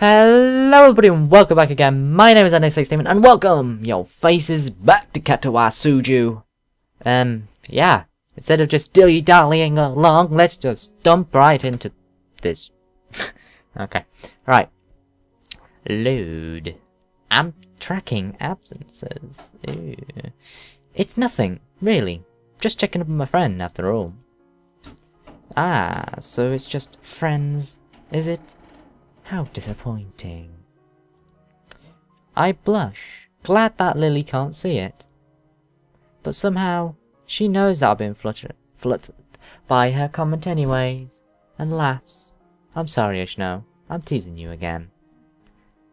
Hello everybody and welcome back again. My name is Andy and welcome your faces back to Katawa Shoujo. Yeah. Instead of just dilly-dallying along, let's just dump right into this. Okay. Right. Load. I'm tracking absences. Ew. It's nothing, really. Just checking up on my friend after all. Ah, so it's just friends, is it? How disappointing. I blush, glad that Lily can't see it. But somehow, she knows that I've been fluttered by her comment anyways, and laughs. I'm sorry, Ishno. I'm teasing you again.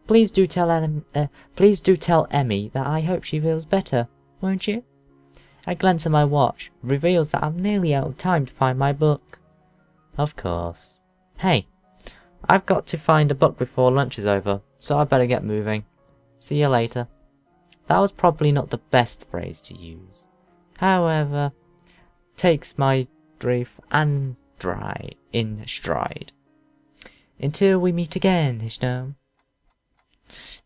Please do tell Emmy that I hope she feels better, won't you? A glance at my watch reveals that I'm nearly out of time to find my book. Of course. Hey. I've got to find a book before lunch is over, so I better get moving. See you later. That was probably not the best phrase to use. However, takes my grief and dry in stride. Until we meet again, Ishno.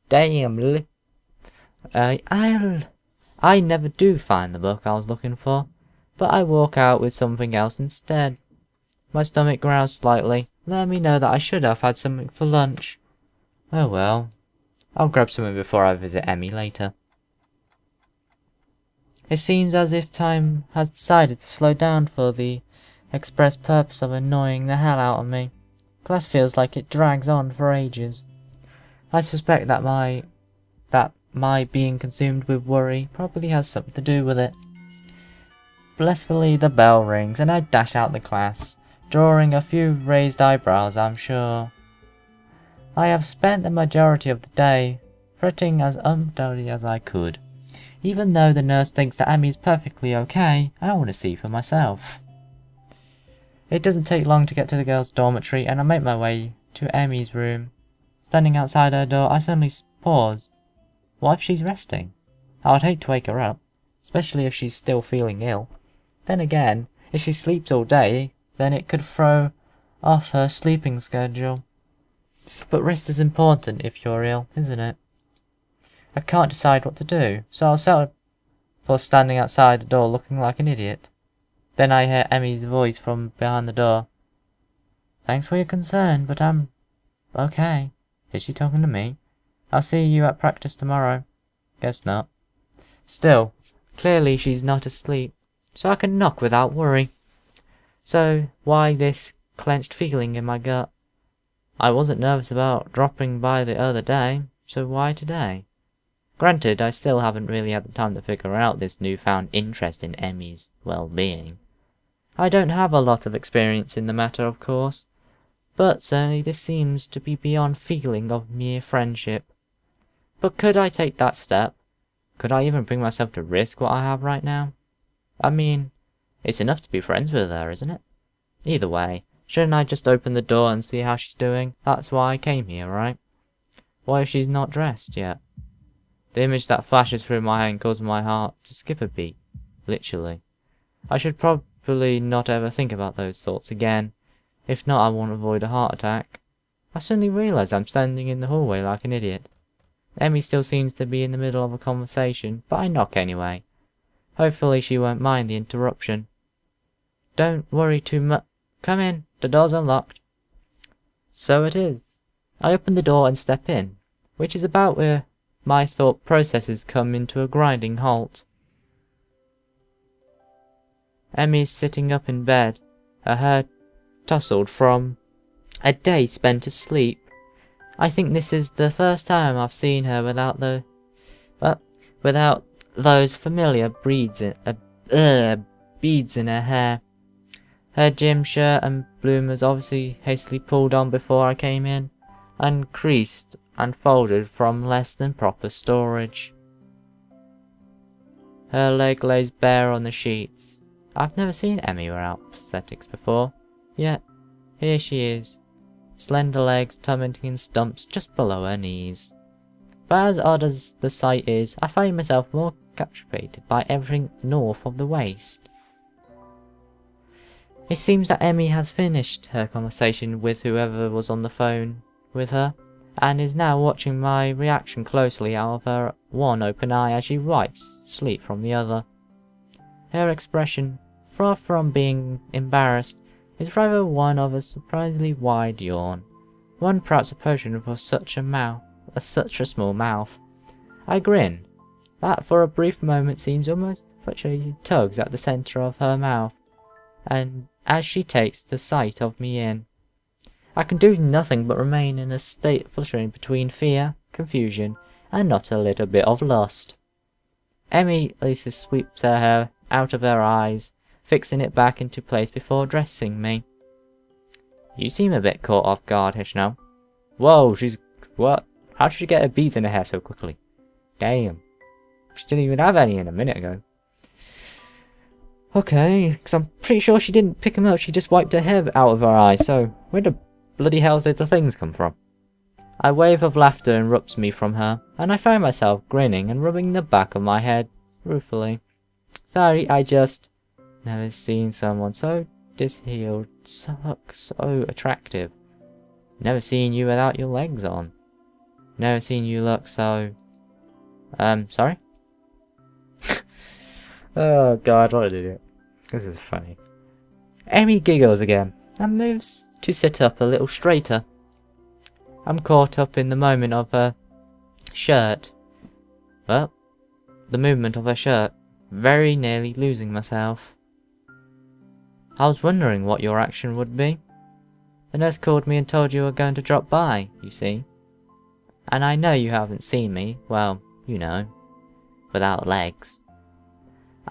Damn. I never do find the book I was looking for, but I walk out with something else instead. My stomach growls slightly. Let me know that I should have had something for lunch. Oh well. I'll grab something before I visit Emmy later. It seems as if time has decided to slow down for the express purpose of annoying the hell out of me. Class feels like it drags on for ages. I suspect that my being consumed with worry probably has something to do with it. Blissfully the bell rings and I dash out the class, drawing a few raised eyebrows, I'm sure. I have spent the majority of the day fretting as undoubtedly as I could. Even though the nurse thinks that Emmy's perfectly okay, I want to see for myself. It doesn't take long to get to the girls' dormitory, and I make my way to Emmy's room. Standing outside her door, I suddenly pause. What if she's resting? I would hate to wake her up, especially if she's still feeling ill. Then again, if she sleeps all day, then it could throw off her sleeping schedule. But rest is important if you're ill, isn't it? I can't decide what to do, so I'll settle for standing outside the door looking like an idiot. Then I hear Emmy's voice from behind the door. Thanks for your concern, but I'm okay. Is she talking to me? I'll see you at practice tomorrow. Guess not. Still, clearly she's not asleep, so I can knock without worry. So, why this clenched feeling in my gut? I wasn't nervous about dropping by the other day, so why today? Granted, I still haven't really had the time to figure out this newfound interest in Emmy's well-being. I don't have a lot of experience in the matter, of course, but certainly this seems to be beyond feeling of mere friendship. But could I take that step? Could I even bring myself to risk what I have right now? I mean, it's enough to be friends with her, isn't it? Either way, shouldn't I just open the door and see how she's doing? That's why I came here, right? What if she's not dressed yet? The image that flashes through my head causes my heart to skip a beat. Literally. I should probably not ever think about those thoughts again. If not, I won't avoid a heart attack. I suddenly realise I'm standing in the hallway like an idiot. Emmy still seems to be in the middle of a conversation, but I knock anyway. Hopefully she won't mind the interruption. Don't worry too much. Come in, the door's unlocked. So it is. I open the door and step in, which is about where my thought processes come into a grinding halt. Emmy's sitting up in bed, her hair tousled from a day spent asleep. I think this is the first time I've seen her without those familiar beads in her hair. Her gym shirt and bloomers obviously hastily pulled on before I came in, and creased and folded from less than proper storage. Her leg lays bare on the sheets. I've never seen Emmy without prosthetics before, yet here she is, slender legs terminating in stumps just below her knees. But as odd as the sight is, I find myself more captivated by everything north of the waist. It seems that Emmy has finished her conversation with whoever was on the phone with her, and is now watching my reaction closely out of her one open eye as she wipes sleep from the other. Her expression, far from being embarrassed, is rather one of a surprisingly wide yawn, one perhaps approaching for such a small mouth. I grin. That for a brief moment seems almost fluctuating tugs at the centre of her mouth, and as she takes the sight of me in, I can do nothing but remain in a state fluttering between fear, confusion, and not a little bit of lust. Emmy Lisa sweeps her hair out of her eyes, fixing it back into place before addressing me. You seem a bit caught off guard, Hisao. Whoa, what? How did she get her beads in her hair so quickly? Damn. She didn't even have any in a minute ago. Okay, because I'm pretty sure she didn't pick them up, she just wiped her hair out of her eyes, so where the bloody hell did the things come from? A wave of laughter erupts me from her, and I find myself grinning and rubbing the back of my head ruefully. Sorry, I just never seen someone so disheveled, so attractive. Never seen you without your legs on. Never seen you look so... sorry? Oh god, what did it? This is funny. Emmy giggles again, and moves to sit up a little straighter. I'm caught up in the moment of her shirt. Well, the movement of her shirt. Very nearly losing myself. I was wondering what your action would be. The nurse called me and told you were going to drop by, you see. And I know you haven't seen me, well, you know, without legs.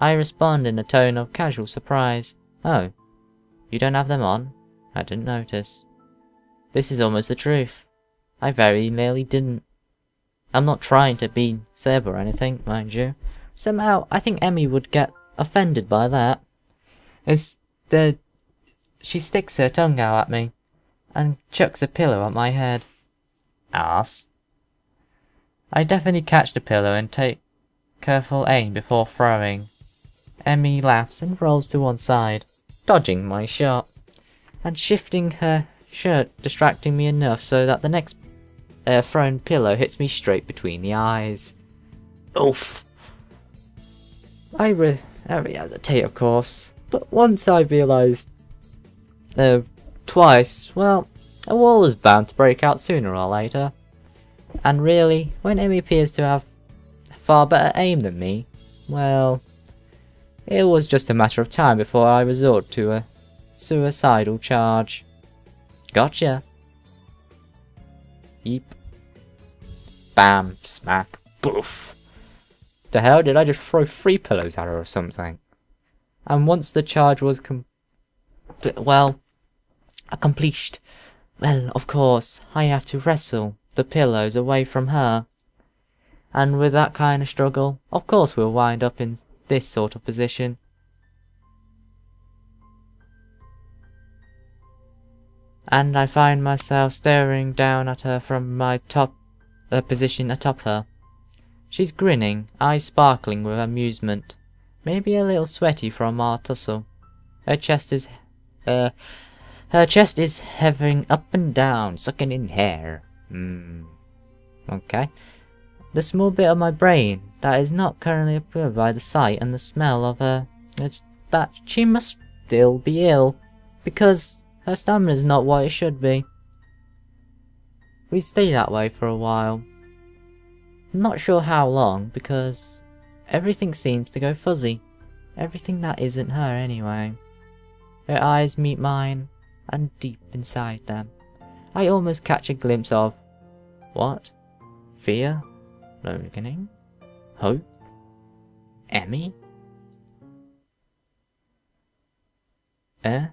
I respond in a tone of casual surprise. Oh, you don't have them on? I didn't notice. This is almost the truth. I very nearly didn't. I'm not trying to be severe or anything, mind you. Somehow, I think Emmy would get offended by that. She sticks her tongue out at me, and chucks a pillow at my head. Ass. I definitely catch the pillow and take careful aim before throwing. Emmy laughs and rolls to one side, dodging my shot, and shifting her shirt, distracting me enough so that the next thrown pillow hits me straight between the eyes. Oof! I hesitate, of course, but once I realised twice, well, a war was bound to break out sooner or later. And really, when Emmy appears to have far better aim than me, well, it was just a matter of time before I resort to a suicidal charge. Gotcha. Yeep. Bam, smack, boof. The hell, did I just throw 3 pillows at her or something? And once the charge was accomplished, well, of course, I have to wrestle the pillows away from her. And with that kind of struggle, of course we'll wind up in this sort of position. And I find myself staring down at her from my position atop her. She's grinning, eyes sparkling with amusement, maybe a little sweaty from our tussle. Her chest is hovering up and down, sucking in hair. Okay. The small bit of my brain that is not currently absorbed by the sight and the smell of her, it's that she must still be ill, because her stamina is not what it should be. We stay that way for a while. I'm not sure how long, because everything seems to go fuzzy. Everything that isn't her anyway. Her eyes meet mine, and deep inside them, I almost catch a glimpse of... what? Fear? Longing? Hope? Emmy? I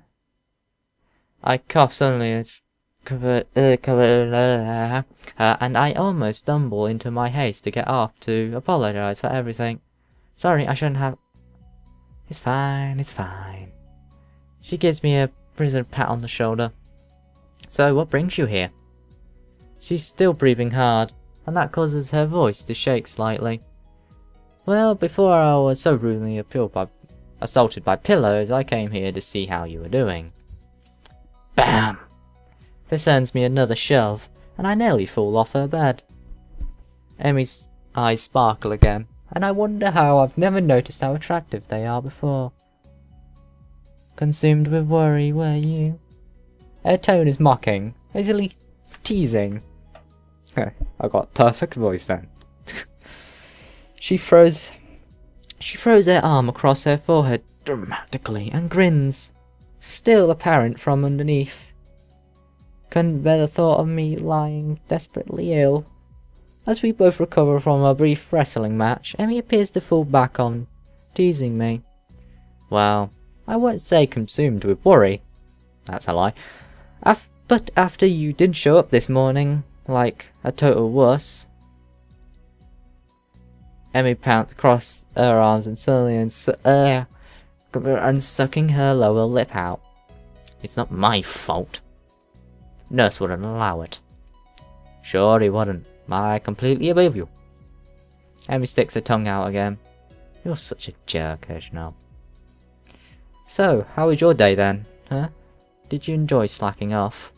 cough suddenly, and I almost stumble into my haste to get off to apologize for everything. Sorry, I shouldn't have... It's fine, it's fine. She gives me a brilliant pat on the shoulder. So, what brings you here? She's still breathing hard, and that causes her voice to shake slightly. Well, before I was so rudely assaulted by pillows, I came here to see how you were doing. Bam! This earns me another shove, and I nearly fall off her bed. Emmy's eyes sparkle again, and I wonder how I've never noticed how attractive they are before. Consumed with worry, were you? Her tone is mocking, easily teasing. I got perfect voice then. She throws her arm across her forehead dramatically and grins, still apparent from underneath. Couldn't bear the thought of me lying desperately ill. As we both recover from a brief wrestling match, Emmy appears to fall back on teasing me. Well, I won't say consumed with worry. That's a lie. But after you did show up this morning, like a total wuss. Emmy pounced across her arms and suddenly and sucking her lower lip out. It's not my fault. Nurse wouldn't allow it. Sure he wouldn't. I completely believe you. Emmy sticks her tongue out again. You're such a jerk, Hisao. So, how was your day then, huh? Did you enjoy slacking off?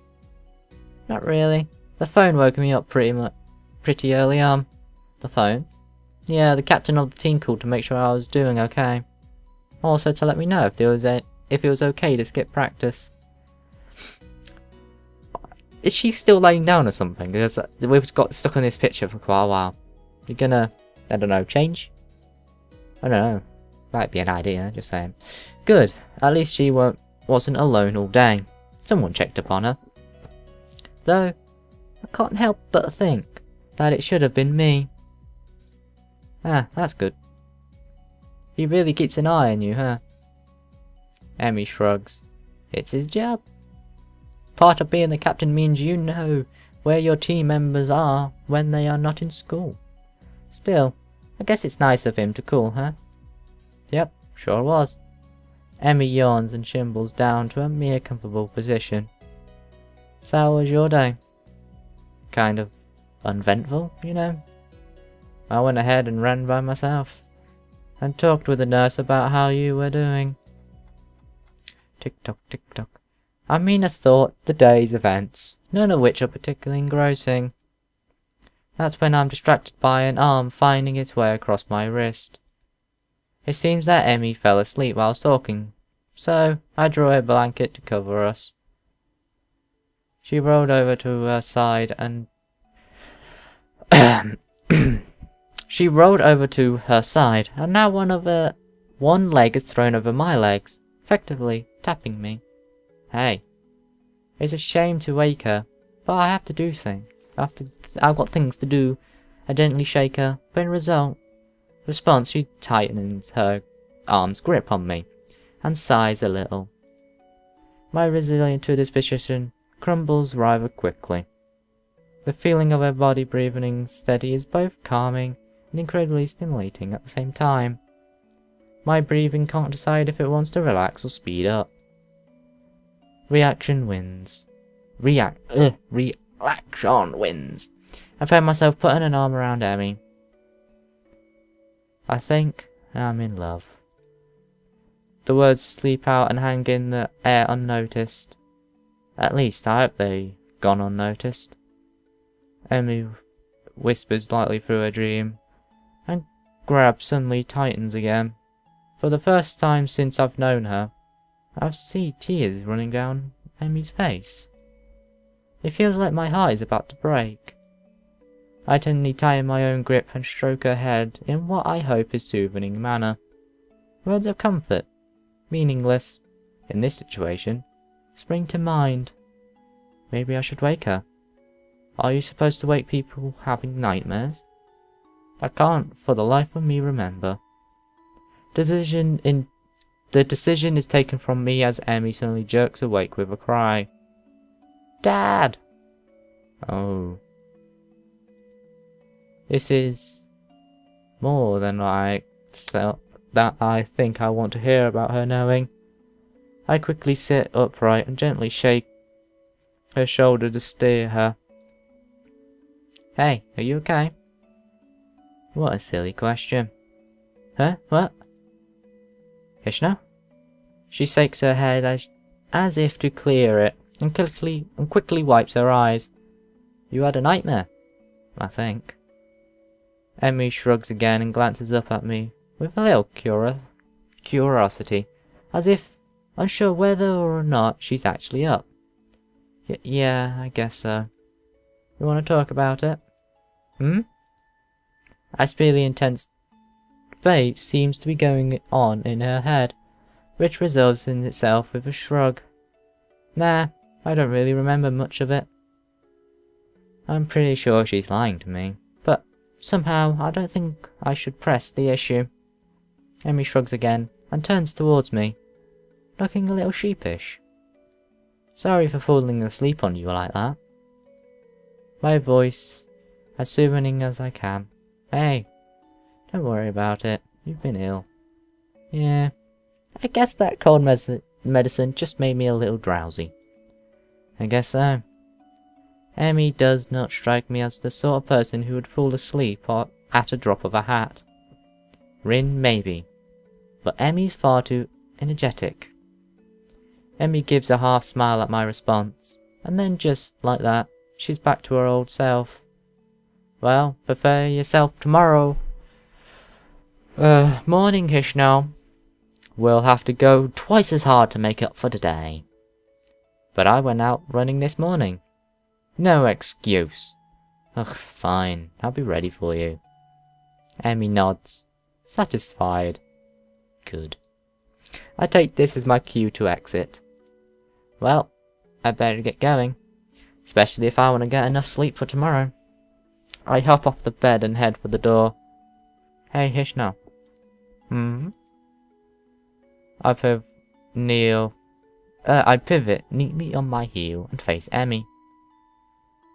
Not really. The phone woke me up pretty early on. The phone? Yeah, the captain of the team called to make sure I was doing okay. Also to let me know if it was okay to skip practice. Is she still laying down or something? Because we've got stuck on this picture for quite a while. You're gonna, I don't know, change? I don't know. Might be an idea, just saying. Good. At least she wasn't alone all day. Someone checked upon her. Though, I can't help but think that it should have been me. Ah, that's good. He really keeps an eye on you, huh? Emmy shrugs. It's his job. Part of being the captain means you know where your team members are when they are not in school. Still, I guess it's nice of him to call, huh? Yep, sure was. Emmy yawns and shimbles down to a mere comfortable position. So how was your day? Kind of uneventful, you know? I went ahead and ran by myself, and talked with the nurse about how you were doing. Tick-tock, tick-tock. I mean, I thought the day's events, none of which are particularly engrossing. That's when I'm distracted by an arm finding its way across my wrist. It seems that Emmy fell asleep whilst talking, so I drew a blanket to cover us. She rolled over to her side and and now one leg is thrown over my legs, effectively tapping me. Hey, it's a shame to wake her, but I have to do things. I've got things to do. I gently shake her, but in response she tightens her arm's grip on me, and sighs a little. My resilience to this position crumbles rather quickly. The feeling of her body breathing steady is both calming and incredibly stimulating at the same time. My breathing can't decide if it wants to relax or speed up. Reaction wins. Reaction wins. I found myself putting an arm around Emmy. I think I'm in love. The words sleep out and hang in the air unnoticed. At least I hope they've gone unnoticed. Emmy whispers lightly through her dream, and grab suddenly tightens again. For the first time since I've known her, I see tears running down Emmy's face. It feels like my heart is about to break. I tenderly tighten my own grip and stroke her head in what I hope is soothing manner. Words of comfort, meaningless in this situation, spring to mind. Maybe I should wake her. Are you supposed to wake people having nightmares? I can't for the life of me remember. The decision is taken from me as Emmy suddenly jerks awake with a cry. Dad! Oh. This is more than I think I want to hear about her knowing. I quickly sit upright and gently shake her shoulder to steer her. Hey, are you okay? What a silly question. Huh? What? Hisao? She shakes her head as if to clear it, and quickly wipes her eyes. You had a nightmare, I think. Emmy shrugs again and glances up at me with a little curiosity, as if unsure whether or not she's actually up. Yeah, I guess so. You want to talk about it? A really intense debate seems to be going on in her head, which resolves in itself with a shrug. Nah, I don't really remember much of it. I'm pretty sure she's lying to me, but somehow I don't think I should press the issue. Emmy shrugs again and turns towards me, looking a little sheepish. Sorry for falling asleep on you like that. My voice as soothing as I can. Hey, don't worry about it. You've been ill. Yeah, I guess that cold medicine just made me a little drowsy. I guess so. Emmy does not strike me as the sort of person who would fall asleep at a drop of a hat. Rin, maybe. But Emmy's far too energetic. Emmy gives a half smile at my response, and then just like that, she's back to her old self. Well, prepare yourself tomorrow. Morning, Hisao. We'll have to go twice as hard to make up for today. But I went out running this morning. No excuse. Ugh, fine. I'll be ready for you. Emmy nods, satisfied. Good. I take this as my cue to exit. Well, I better get going, especially if I want to get enough sleep for tomorrow. I hop off the bed and head for the door. Hey, Hisao. I pivot neatly on my heel and face Emmy.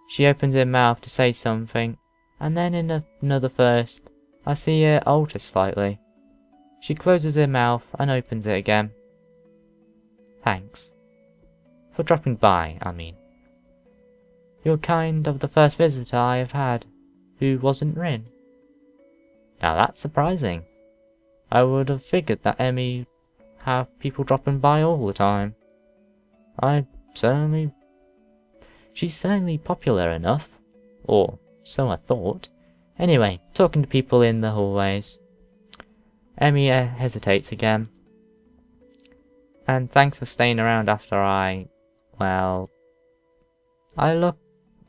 She opens her mouth to say something, and then in another burst, I see her alter slightly. She closes her mouth and opens it again. Thanks. For dropping by, I mean. You're kind of the first visitor I have had who wasn't Rin. Now that's surprising. I would have figured that Emmy have people dropping by all the time. She's certainly popular enough. Or so I thought. Anyway, talking to people in the hallways. Emmy hesitates again. And thanks for staying around after a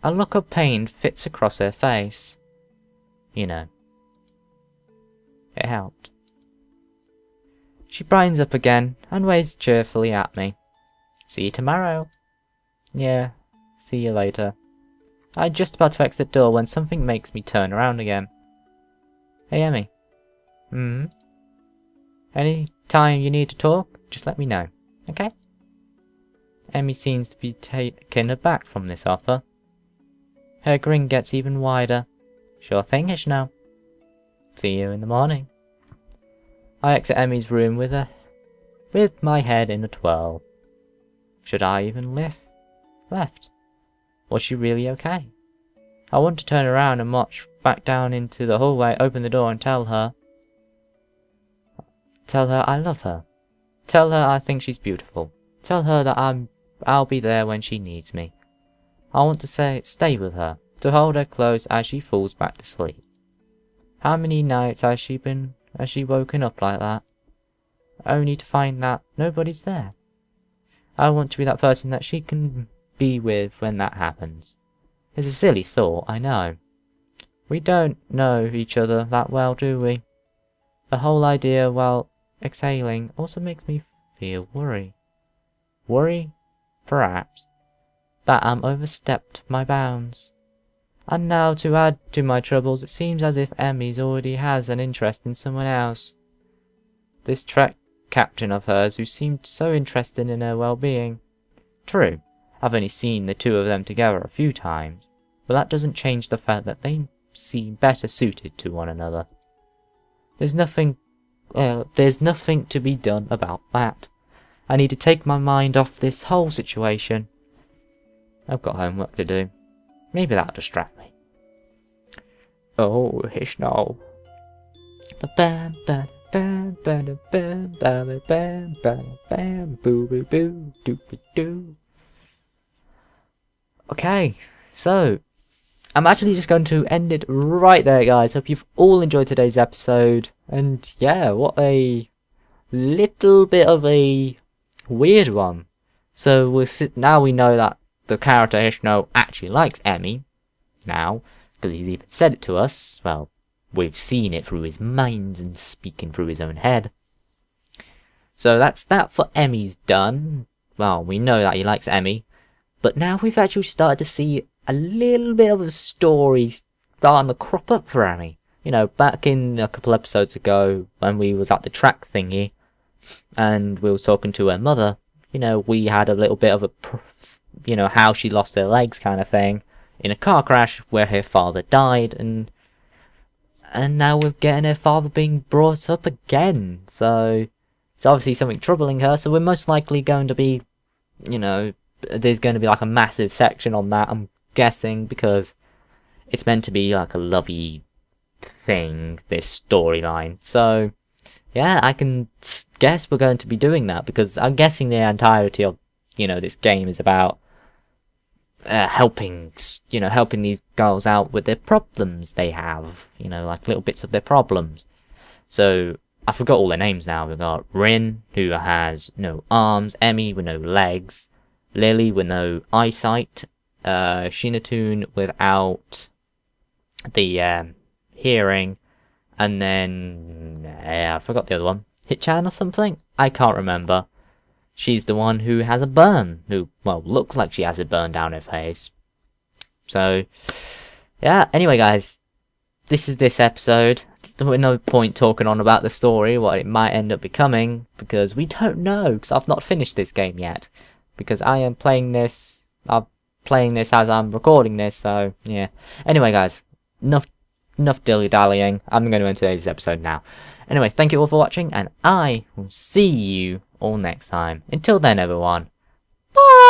look of pain fits across her face. You know. It helped. She brightens up again and waves cheerfully at me. See you tomorrow. Yeah, see you later. I'm just about to exit the door when something makes me turn around again. Hey, Emmy. Any time you need to talk, just let me know, okay? Emmy seems to be taken aback from this offer. Her grin gets even wider. Sure thing, Hisao. See you in the morning. I exit Emmy's room with my head in a twirl. Should I even left? Was she really okay? I want to turn around and march back down into the hallway, open the door and tell her I love her. Tell her I think she's beautiful. Tell her that I'll be there when she needs me. I want to stay with her, to hold her close as she falls back to sleep. How many nights has she woken up like that? Only to find that nobody's there. I want to be that person that she can be with when that happens. It's a silly thought, I know. We don't know each other that well, do we? The whole idea while exhaling also makes me feel worry. Worry? Perhaps. That I'm overstepped my bounds. And now to add to my troubles, it seems as if Emmy's already has an interest in someone else. This track captain of hers who seemed so interested in her well-being. True, I've only seen the two of them together a few times, but that doesn't change the fact that they seem better suited to one another. There's nothing to be done about that. I need to take my mind off this whole situation. I've got homework to do. Maybe that'll distract me. Oh, Hisao. Okay, so I'm actually just going to end it right there, guys. Hope you've all enjoyed today's episode. And yeah, what a little bit of a weird one. So now we know that the character Hisao actually likes Emi. Now, because he's even said it to us. Well, we've seen it through his mind and speaking through his own head. So that's that for Emi's done. Well, we know that he likes Emi. But now we've actually started to see a little bit of a story starting to crop up for Emi. You know, back in a couple episodes ago, when we was at the track thingy, and we was talking to her mother, you know, we had a little bit of a, you know, how she lost her legs kind of thing, in a car crash where her father died, and now we're getting her father being brought up again, so it's obviously something troubling her, so we're most likely going to be, you know, there's going to be like a massive section on that, I'm guessing, because it's meant to be like a lovey thing, this storyline. So yeah, I can guess we're going to be doing that, because I'm guessing the entirety of, you know, this game is about helping these girls out with their problems they have, you know, like little bits of their problems. So I forgot all their names now. We've got Rin, who has no arms, Emi with no legs, Lily with no eyesight, Shinatun without the hearing, and then I forgot the other one, Hichan or something? I can't remember. She's the one who has a burn, who, well, looks like she has a burn down her face. So, yeah, anyway guys, this is this episode. There's no point talking on about the story, what it might end up becoming, because we don't know, because I've not finished this game yet. Because I am playing this, I'm playing this as I'm recording this, so, yeah. Anyway guys, enough dilly-dallying, I'm going to end today's episode now. Anyway, thank you all for watching, and I will see you all next time. Until then, everyone, bye!